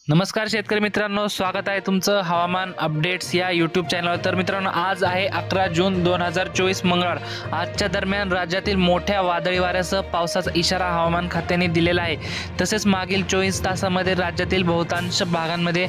नमस्कार शेतकरी मित्रांनो, स्वागत आहे तुमचं हवामान अपडेट्स या यूट्यूब चॅनलवर। तर मित्रांनो, आज आहे 11 जून 2024 मंगळवार। आजच्या दरम्यान राज्यातील मोठ्या वादळी वाऱ्यासह पावसाचा इशारा हवामान खात्याने दिलेला आहे। तसेच मागील 24 तासामध्ये राज्यातील बहुतांश भागांमध्ये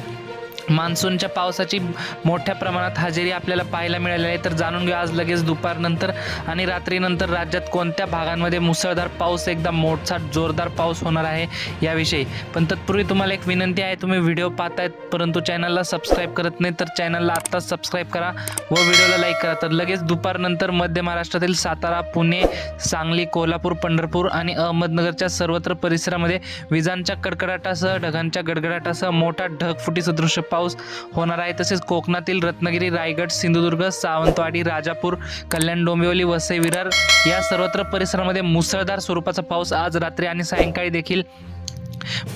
मान्सूनच्या पावसाची मोठ्या प्रमाणात हजेरी आपल्याला पाहायला मिळाली आहे। तर जाणून घेऊ आज लगेच दुपारनंतर आणि रात्रीनंतर राज्यात कोणत्या भागांमध्ये मुसळधार पाऊस, एकदम मोठा जोरदार पाऊस होणार आहे याविषयी। पण तत्पूर्वी तुम्हाला एक विनंती आहे, तुम्ही व्हिडिओ पाहतायत परंतु चॅनलला सबस्क्राइब करत नाही, तर चॅनलला आत्ताच सबस्क्राइब करा व व्हिडिओला लाईक करा। तर लगेच दुपारनंतर मध्य महाराष्ट्रातील सातारा, पुणे, सांगली, कोल्हापूर, पंढरपूर आणि अहमदनगरच्या सर्वत्र परिसरामध्ये विजांच्या कडकडाटासह, ढगांच्या गडगडाटासह मोठा ढगफुटी सदृश पाऊस होणार आहे। तसेच कोकणातील रत्नागिरी, रायगड, सिंधुदुर्ग, सावंतवाडी, राजापूर, कल्याण, डोंबिवली, वसई, विरार या सर्वत्र परिसरामध्ये मुसळधार स्वरूपाचा पाऊस आज रात्री आणि सायंकाळी देखील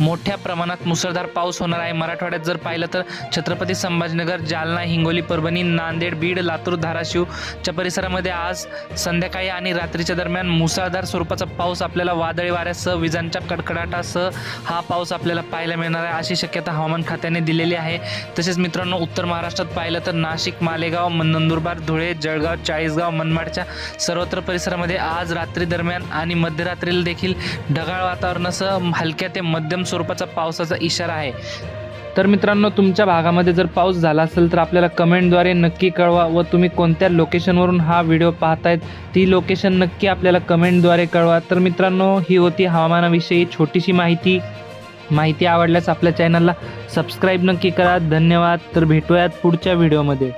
मोठ्या प्रमाणात मुसळधार पाऊस होणार आहे। मराठवाड्यात जर पाहिलं तर छत्रपती संभाजीनगर, जालना, हिंगोली, परभणी, नांदेड, बीड, लातूर, धाराशिवच्या परिसरामध्ये आज संध्याकाळी आणि रात्रीच्या दरम्यान मुसळधार स्वरूपाचा पाऊस आपल्याला वादळी वाऱ्यासह, विजांच्या कडकडाटासह हा पाऊस आपल्याला पाहायला मिळणार आहे, अशी शक्यता हवामान खात्याने दिलेली आहे। तसेच मित्रांनो, उत्तर महाराष्ट्रात पाहिलं तर नाशिक, मालेगाव, नंदुरबार, धुळे, जळगाव, चाळीसगाव, मनमाडच्या सर्वत्र परिसरामध्ये आज रात्री दरम्यान आणि मध्यरात्रीला देखील ढगाळ वातावरणासह हलक्या ते मध्यम स्वरूपाचा पावसाचा इशारा आहे। तर मित्रांनो, तुमच्या भागामध्ये जर पाऊस झाला असेल तर आपल्याला कमेंटद्वारे नक्की कळवा व तुम्ही कोणत्या लोकेशनवरून हा व्हिडिओ पाहतायत ती लोकेशन नक्की आपल्याला कमेंटद्वारे कळवा। तर मित्रांनो, ही होती हवामानाविषयी छोटीशी माहिती आवडल्यास आपल्या चॅनलला सबस्क्राईब नक्की करा। धन्यवाद। तर भेटूयात पुढच्या व्हिडिओमध्ये।